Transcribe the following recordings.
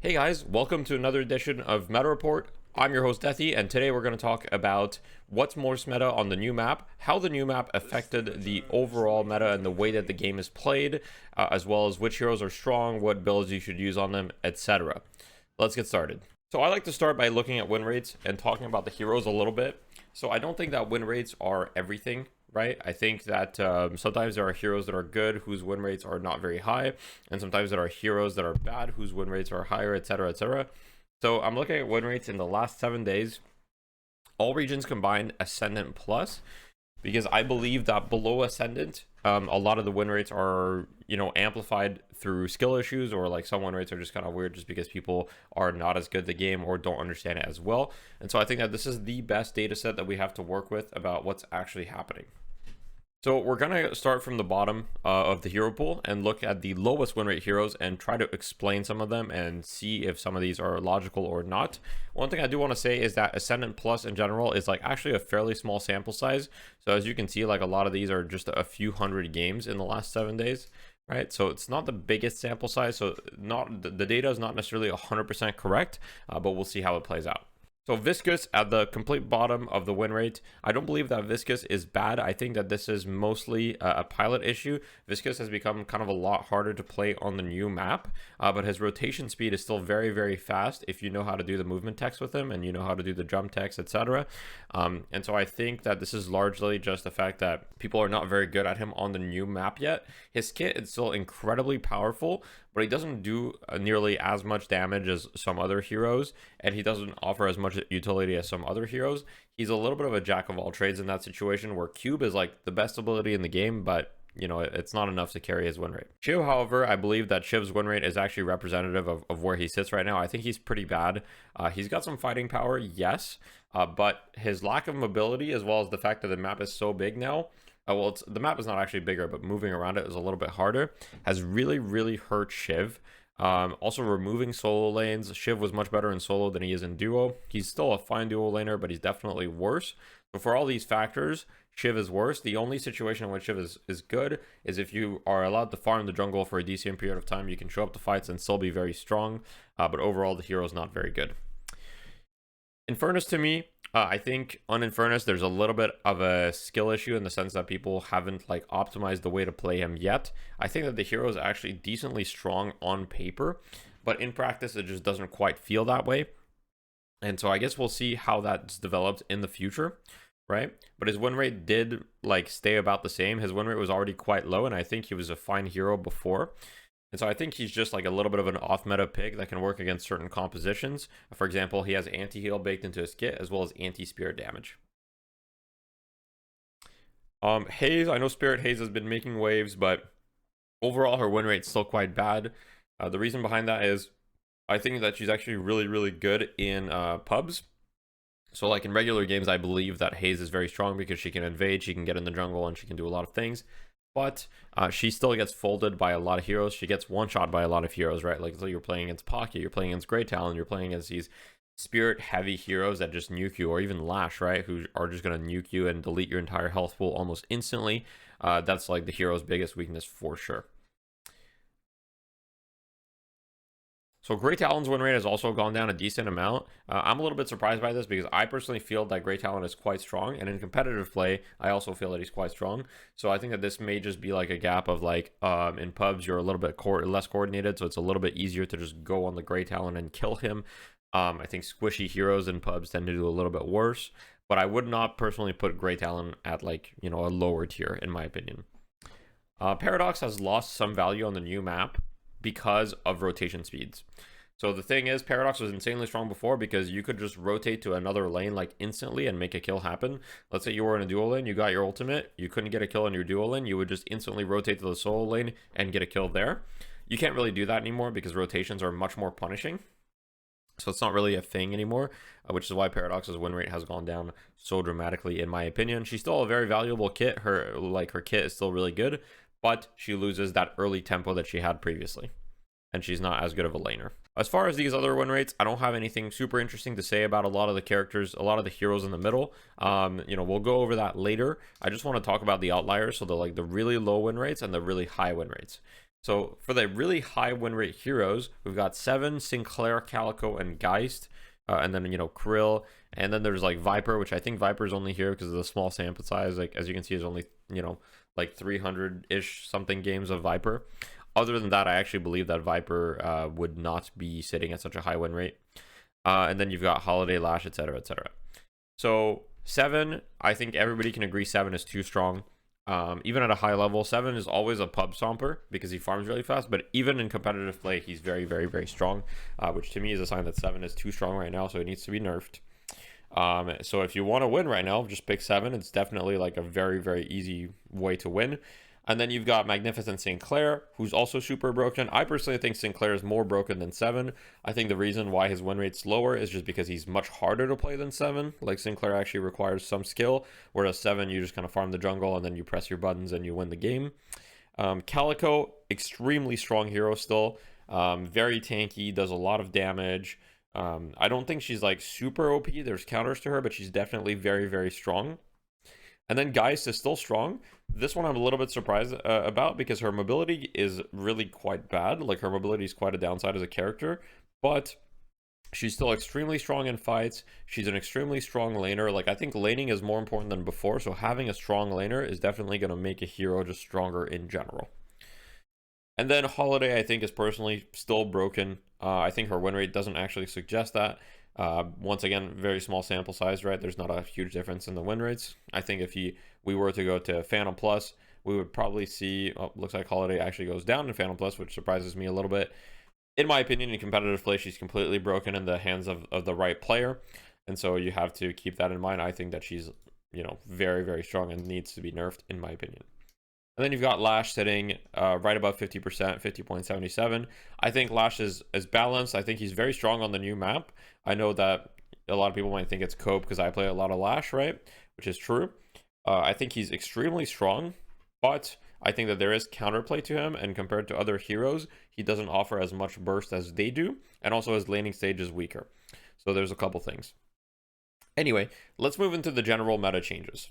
Hey guys, welcome to another edition of Meta Report. I'm your host Deathy, and today we're going to talk about what's most meta on the new map, how the new map affected the overall meta and the way that the game is played, as well as which heroes are strong, what builds you should use on them, etc. Let's get started. So I like to start by looking at win rates and talking about the heroes a little bit. So I don't think that win rates are everything, right? I think that sometimes there are heroes that are good whose win rates are not very high, and sometimes there are heroes that are bad whose win rates are higher, etc., etc. So I'm looking at win rates in the last 7 days, all regions combined, Ascendant plus, because I believe that below Ascendant, a lot of the win rates are, amplified through skill issues, or like some win rates are just kind of weird just because people are not as good at the game or don't understand it as well. And so I think that this is the best data set that we have to work with about what's actually happening. So we're going to start from the bottom of the hero pool and look at the lowest win rate heroes and try to explain some of them and see if some of these are logical or not. One thing I do want to say is that Ascendant Plus in general is like actually a fairly small sample size. So as you can see, like a lot of these are just a few hundred games in the last 7 days, right? So it's not the biggest sample size. So the data is not necessarily 100% correct, but we'll see how it plays out. So Viscous at the complete bottom of the win rate. I don't believe that Viscous is bad. I think that this is mostly a pilot issue. Viscous has become kind of a lot harder to play on the new map, but his rotation speed is still very, very fast if you know how to do the movement text with him and you know how to do the jump text, etc. And so I think that this is largely just the fact that people are not very good at him on the new map yet. His kit is still incredibly powerful, but he doesn't do nearly as much damage as some other heroes, and he doesn't offer as much utility as some other heroes. He's a little bit of a jack of all trades in that situation, where Cube is like the best ability in the game, but it's not enough to carry his win rate. Shiv, however, I believe that Shiv's win rate is actually representative of where he sits right now. I think he's pretty bad. He's got some fighting power, yes, but his lack of mobility, as well as the fact that the map is so big now, the map is not actually bigger, but moving around it is a little bit harder, has really, really hurt Shiv. Also removing solo lanes. Shiv was much better in solo than he is in duo. He's still a fine duo laner, but he's definitely worse. So for all these factors, Shiv is worse. The only situation in which Shiv is good is if you are allowed to farm the jungle for a decent period of time. You can show up to fights and still be very strong, but overall the hero is not very good. Infernus, to me, I think on Infernus there's a little bit of a skill issue in the sense that people haven't like optimized the way to play him yet. I think that the hero is actually decently strong on paper, but in practice it just doesn't quite feel that way. And so I guess we'll see how that's developed in the future, right? But his win rate did like stay about the same. His win rate was already quite low, and I think he was a fine hero before. And so I think he's just like a little bit of an off-meta pick that can work against certain compositions. For example, he has anti-heal baked into his kit, as well as anti-spirit damage. Haze, I know Spirit Haze has been making waves, but overall her win rate's still quite bad. The reason behind that is I think that she's actually really, really good in pubs. So like in regular games, I believe that Haze is very strong because she can invade, she can get in the jungle, and she can do a lot of things. But she still gets folded by a lot of heroes. She gets one-shot by a lot of heroes, right? Like, so you're playing against Pocket, you're playing against Great Talon, you're playing against these spirit-heavy heroes that just nuke you, or even Lash, right? Who are just going to nuke you and delete your entire health pool almost instantly. That's like the hero's biggest weakness for sure. So Great Talon's win rate has also gone down a decent amount. I'm a little bit surprised by this because I personally feel that Great Talon is quite strong, and in competitive play, I also feel that he's quite strong. So I think that this may just be like a gap of like in pubs you're a little bit less coordinated, so it's a little bit easier to just go on the Great Talon and kill him. I think squishy heroes in pubs tend to do a little bit worse, but I would not personally put Great Talon at like a lower tier in my opinion. Paradox has lost some value on the new map because of rotation speeds. So the thing is, Paradox was insanely strong before because you could just rotate to another lane like instantly and make a kill happen. Let's say you were in a duo lane, you got your ultimate, you couldn't get a kill in your duo lane, you would just instantly rotate to the solo lane and get a kill there. You can't really do that anymore because rotations are much more punishing. So it's not really a thing anymore, which is why Paradox's win rate has gone down so dramatically in my opinion. She's still a very valuable kit. Her kit is still really good, but she loses that early tempo that she had previously, and she's not as good of a laner. As far as these other win rates, I don't have anything super interesting to say about a lot of the characters, a lot of the heroes in the middle. We'll go over that later. I just want to talk about the outliers, so the really low win rates and the really high win rates. So for the really high win rate heroes, we've got Seven, Sinclair, Calico, and Geist. And then, you know, Krill. And then there's like Viper, which I think Viper's only here because of the small sample size. Like, as you can see, there's only, you know, like 300-ish something games of Viper. Other than that, I actually believe that Viper would not be sitting at such a high win rate. And then you've got Holiday, Lash, etc., etc. So Seven, I think everybody can agree Seven is too strong. Even at a high level, Seven is always a pub stomper because he farms really fast, but even in competitive play, he's very, very, very strong, which to me is a sign that Seven is too strong right now, so it needs to be nerfed. So if you want to win right now, just pick Seven. It's definitely like a very, very easy way to win. And then you've got Magnificent Sinclair, who's also super broken. I personally think Sinclair is more broken than Seven. I think the reason why his win rate's lower is just because he's much harder to play than Seven. Like, Sinclair actually requires some skill, whereas Seven, you just kind of farm the jungle and then you press your buttons and you win the game. Calico, extremely strong hero still. Very tanky, does a lot of damage. I don't think she's like super OP. There's counters to her, but she's definitely very, very strong. And then Geist is still strong. This one I'm a little bit surprised about because her mobility is really quite bad. Like, her mobility is quite a downside as a character, but she's still extremely strong in fights. She's an extremely strong laner. Like, I think laning is more important than before, so having a strong laner is definitely going to make a hero just stronger in general. And then Holiday, I think, is personally still broken. I think her win rate doesn't actually suggest that. Once again, very small sample size, right? There's not a huge difference in the win rates. I think if we were to go to Phantom Plus, we would probably see, looks like Holiday actually goes down in Phantom Plus, which surprises me a little bit. In my opinion, in competitive play, she's completely broken in the hands of the right player. And so you have to keep that in mind. I think that she's, you know, very, very strong and needs to be nerfed, in my opinion. And then you've got Lash sitting right above 50%, 50.77. I think Lash is balanced. I think he's very strong on the new map. I know that a lot of people might think it's cope because I play a lot of Lash, right? Which is true. I think he's extremely strong, but I think that there is counterplay to him, and compared to other heroes, he doesn't offer as much burst as they do, and also his laning stage is weaker. So there's a couple things. Anyway, let's move into the general meta changes.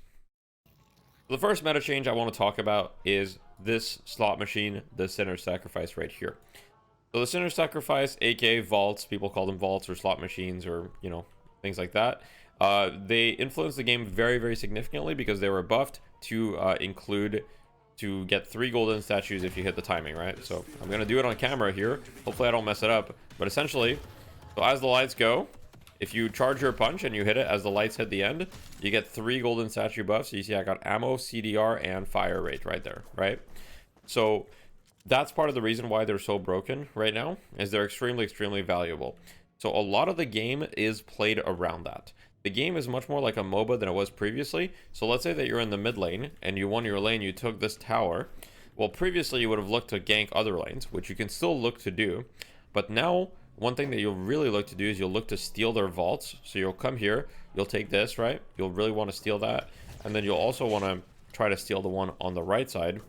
The first meta change I want to talk about is this slot machine, the Sinner Sacrifice right here. So the Sinner Sacrifice, aka vaults, people call them vaults or slot machines or, you know, things like that. They influenced the game very, very significantly because they were buffed to include to get 3 golden statues if you hit the timing, right? So I'm going to do it on camera here. Hopefully I don't mess it up. But essentially, so as the lights go, if you charge your punch and you hit it as the lights hit the end, you get 3 golden statue buffs. So you see I got ammo, CDR, and fire rate right there, right? So that's part of the reason why they're so broken right now, is they're extremely, extremely valuable. So a lot of the game is played around that. The game is much more like a MOBA than it was previously. So let's say that you're in the mid lane and you won your lane, you took this tower. Well, previously you would have looked to gank other lanes, which you can still look to do. But now, one thing that you'll really look to do is you'll look to steal their vaults. So you'll come here, you'll take this, right? You'll really want to steal that. And then you'll also want to try to steal the one on the right side,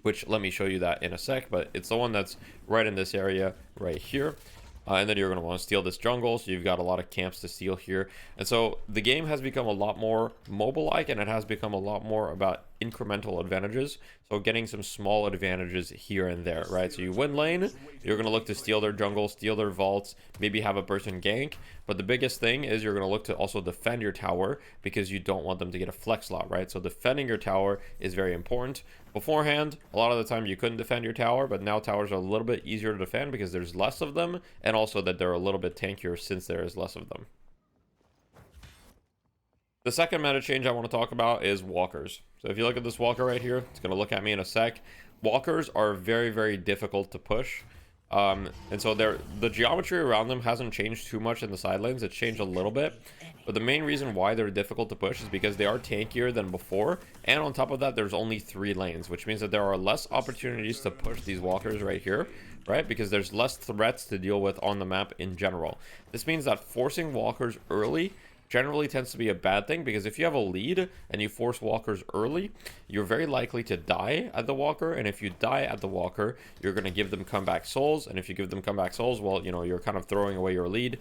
which let me show you that in a sec, but it's the one that's right in this area right here. And then you're going to want to steal this jungle, so you've got a lot of camps to steal here. And so the game has become a lot more mobile-like, and it has become a lot more about incremental advantages. So getting some small advantages here and there, right? So you win lane, you're going to look to steal their jungle, steal their vaults, maybe have a person gank. But the biggest thing is you're going to look to also defend your tower because you don't want them to get a flex slot, right? So defending your tower is very important. Beforehand, a lot of the time you couldn't defend your tower, but now towers are a little bit easier to defend because there's less of them, and also that they're a little bit tankier since there is less of them. The second meta change I want to talk about is walkers. So if you look at this walker right here, it's going to look at me in a sec. Walkers are very, very difficult to push. And so the geometry around them hasn't changed too much in the side lanes. It's changed a little bit. But the main reason why they're difficult to push is because they are tankier than before. And on top of that, there's only 3 lanes, which means that there are less opportunities to push these walkers right here, right? Because there's less threats to deal with on the map in general. This means that forcing walkers early generally tends to be a bad thing, because if you have a lead and you force walkers early, you're very likely to die at the walker, and if you die at the walker, you're going to give them comeback souls, and if you give them comeback souls, well, you know, you're kind of throwing away your lead,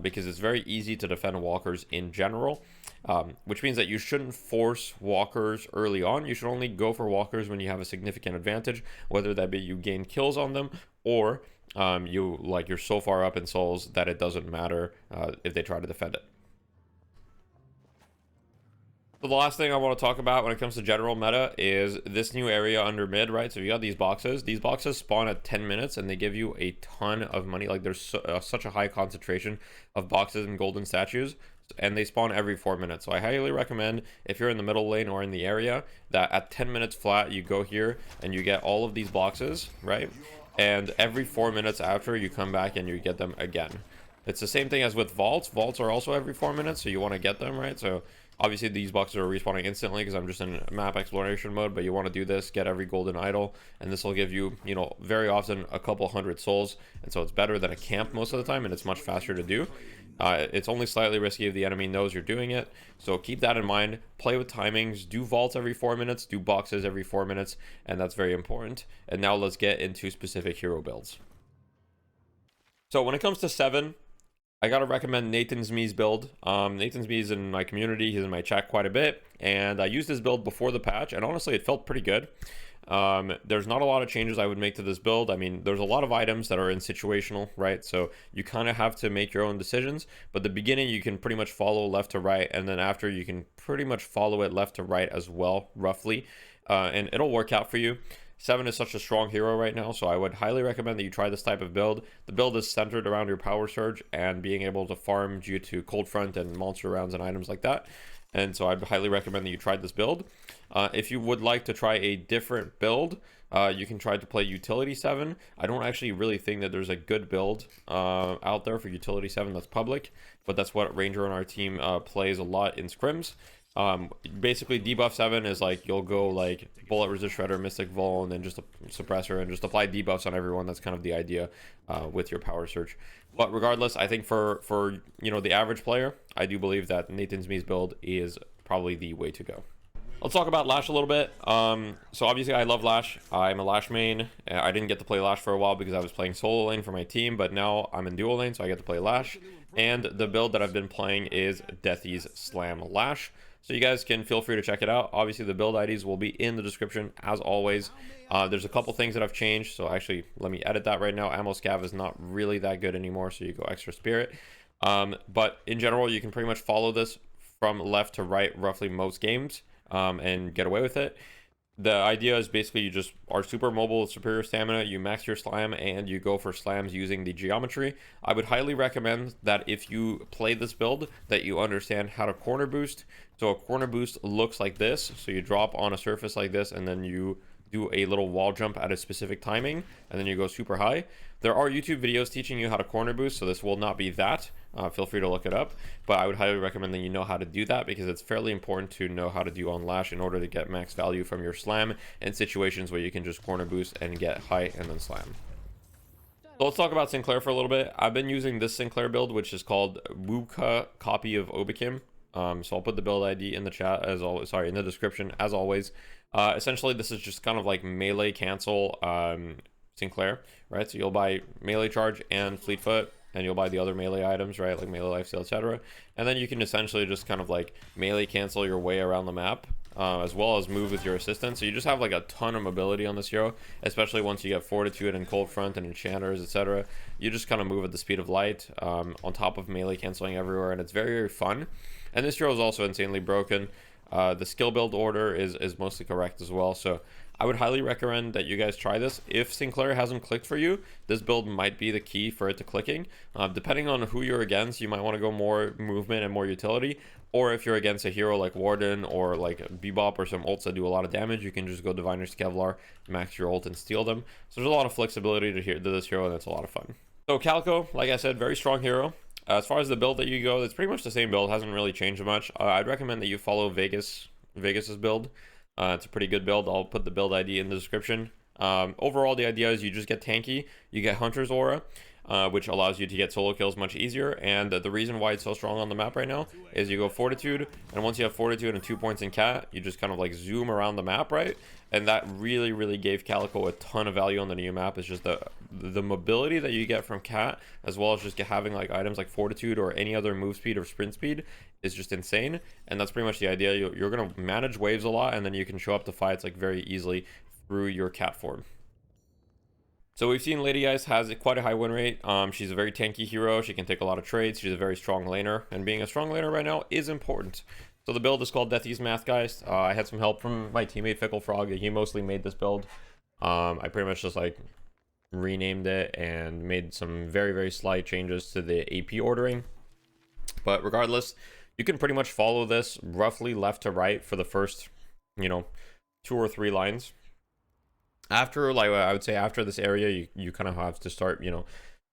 because it's very easy to defend walkers in general, which means that you shouldn't force walkers early on. You should only go for walkers when you have a significant advantage, whether that be you gain kills on them, or you're so far up in souls that it doesn't matter if they try to defend it. So the last thing I want to talk about when it comes to general meta is this new area under mid, right? So you got these boxes. These boxes spawn at 10 minutes and they give you a ton of money. Like there's such a high concentration of boxes and golden statues, and they spawn every 4 minutes. So I highly recommend, if you're in the middle lane or in the area, that at 10 minutes flat, you go here and you get all of these boxes, right? And every 4 minutes after, you come back and you get them again. It's the same thing as with vaults. Vaults are also every 4 minutes, so you want to get them, right? So obviously these boxes are respawning instantly because I'm just in map exploration mode, but you want to do this, get every golden idol, and this will give you, you know, very often a couple hundred souls, and so it's better than a camp most of the time, and it's much faster to do. It's only slightly risky if the enemy knows you're doing it, so keep that in mind. Play with timings, do vaults every 4 minutes, do boxes every 4 minutes, and that's very important. And now let's get into specific hero builds. So when it comes to 7, I gotta recommend NatansMe's build. NatansMe is in my community, he's in my chat quite a bit, and I used his build before the patch, and honestly it felt pretty good. There's not a lot of changes I would make to this build. I mean, there's a lot of items that are in situational, right? So you kind of have to make your own decisions, but the beginning you can pretty much follow left to right, and then after you can pretty much follow it left to right as well, roughly, and it'll work out for you. 7 is such a strong hero right now, so I would highly recommend that you try this type of build. The build is centered around your power surge and being able to farm due to cold front and monster rounds and items like that. And so I'd highly recommend that you try this build. If you would like to try a different build, you can try to play Utility 7. I don't actually really think that there's a good build out there for Utility 7 that's public, but that's what Ranger on our team plays a lot in scrims. Basically debuff 7 is like you'll go like bullet resist shredder, mystic vol, and then just a suppressor and just apply debuffs on everyone. That's kind of the idea with your power surge. But regardless, I think for you know, the average player, I do believe that NatansMe's build is probably the way to go. Let's talk about Lash a little bit. So obviously I love Lash. I'm a Lash main. I didn't get to play Lash for a while because I was playing solo lane for my team, but now I'm in dual lane, so I get to play Lash. And the build that I've been playing is Deathy's Slam Lash. So you guys can feel free to check it out. Obviously the build IDs will be in the description as always. There's a couple things that I've changed, so actually let me edit that right now. Ammo scav is not really that good anymore, so you go extra spirit. But in general, you can pretty much follow this from left to right roughly most games, and get away with it. The idea is basically you just are super mobile with superior stamina, you max your slam, and you go for slams using the geometry. I would highly recommend that if you play this build, that you understand how to corner boost. So a corner boost looks like this. So you drop on a surface like this, and then you do a little wall jump at a specific timing, and then you go super high. There are YouTube videos teaching you how to corner boost, so this will not be that. Feel free to look it up, but I would highly recommend that you know how to do that, because it's fairly important to know how to do on Lash in order to get max value from your slam in situations where you can just corner boost and get high and then slam. So let's talk about Sinclair for a little bit. I've been using this Sinclair build, which is called Wewkaaa copy of Obikym. So I'll put the build ID in the chat as always, sorry, in the description as always. Essentially this is just kind of like melee cancel Sinclair, right? So you'll buy melee charge and fleet foot, and you'll buy the other melee items, right, like melee lifesteal, etc. And then you can essentially just kind of like melee cancel your way around the map, as well as move with your assistant. So you just have like a ton of mobility on this hero, especially once you get fortitude and cold front and enchanters, etc. You just kind of move at the speed of light, on top of melee canceling everywhere, and it's very, very fun. And this hero is also insanely broken. The skill build order is mostly correct as well, so I would highly recommend that you guys try this. If Sinclair hasn't clicked for you, this build might be the key for it to clicking. Depending on who you're against, you might want to go more movement and more utility, or if you're against a hero like Warden or like Bebop or some ults that do a lot of damage, you can just go Diviner's Kevlar, max your ult, and steal them. So there's a lot of flexibility to this hero, and it's a lot of fun. So Calico, like I said, very strong hero. As far as the build that you go, it's pretty much the same build, hasn't really changed much. I'd recommend that you follow Vegas's build. It's a pretty good build. I'll put the build ID in the description. Overall, the idea is you just get tanky, you get Hunter's Aura, which allows you to get solo kills much easier. And the reason why it's so strong on the map right now is you go Fortitude, and once you have Fortitude and 2 points in Cat, you just kind of like zoom around the map, right? And that really gave Calico a ton of value on the new map. It's just the mobility that you get from Cat, as well as just having like items like Fortitude or any other move speed or sprint speed, is just insane. And that's pretty much the idea. You're going to manage waves a lot, and then you can show up to fights like very easily through your Cat form. So we've seen Lady Geist has quite a high win rate. She's a very tanky hero. She can take a lot of trades. She's a very strong laner, and being a strong laner right now is important. So the build is called Deathy's Math Geist. I had some help from my teammate Fickle Frog. He mostly made this build. I pretty much just like renamed it and made some very slight changes to the AP ordering. But regardless, you can pretty much follow this roughly left to right for the first, 2 or 3 lines. After, like, I would say after this area, you kind of have to start,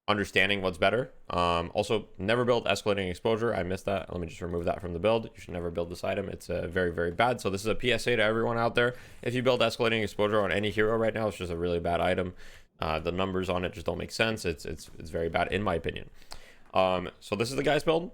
understanding what's better. Also, never build escalating exposure. I missed that. Let me just remove that from the build. You should never build this item. It's very bad. So this is a PSA to everyone out there. If you build escalating exposure on any hero right now, it's just a really bad item. The numbers on it just don't make sense. It's very bad in my opinion. So this is the Geist build.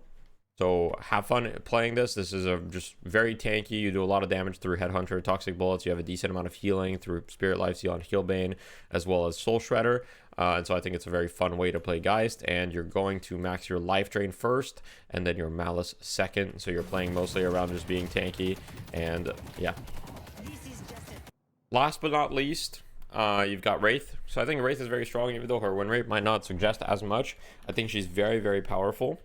So have fun playing this. This is just very tanky. You do a lot of damage through Headhunter, Toxic Bullets. You have a decent amount of healing through Spirit Life Seal and Healbane, as well as Soul Shredder. And so I think it's a very fun way to play Geist. And you're going to max your Life Drain first, and then your Malice second. So you're playing mostly around just being tanky. And yeah. Last but not least, you've got Wraith. So I think Wraith is very strong, even though her win rate might not suggest as much. I think she's very powerful.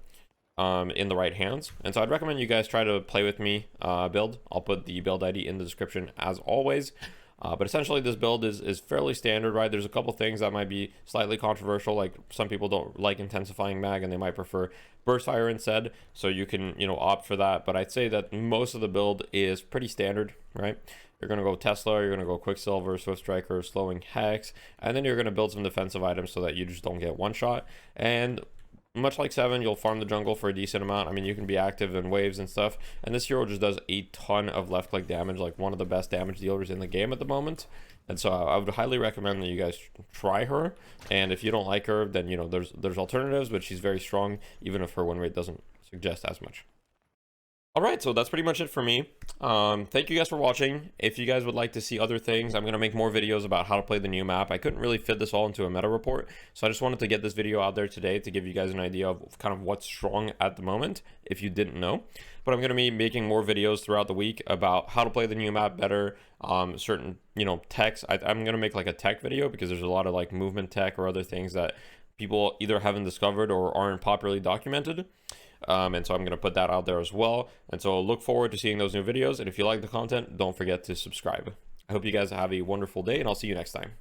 In the right hands, and so I'd recommend you guys try to play with me build. I'll put the build ID in the description as always, but essentially this build is fairly standard, right? There's a couple things that might be slightly controversial, like some people don't like intensifying mag and they might prefer burst fire instead, so you can opt for that. But I'd say that most of the build is pretty standard, right? You're going to go Tesla, you're going to go Quicksilver, Swift Striker, Slowing Hex, and then you're going to build some defensive items so that you just don't get one shot. And much like 7, you'll farm the jungle for a decent amount. I mean, you can be active in waves and stuff, and this hero just does a ton of left click damage, like one of the best damage dealers in the game at the moment. And so I would highly recommend that you guys try her, and if you don't like her, then there's alternatives, but she's very strong even if her win rate doesn't suggest as much. All right, so that's pretty much it for me. Thank you guys for watching. If you guys would like to see other things, I'm going to make more videos about how to play the new map. I couldn't really fit this all into a meta report, so I just wanted to get this video out there today to give you guys an idea of kind of what's strong at the moment, if you didn't know. But I'm going to be making more videos throughout the week about how to play the new map better, certain, techs. I'm going to make like a tech video because there's a lot of like movement tech or other things that people either haven't discovered or aren't popularly documented. And so I'm going to put that out there as well. And so look forward to seeing those new videos. And if you like the content, don't forget to subscribe. I hope you guys have a wonderful day, and I'll see you next time.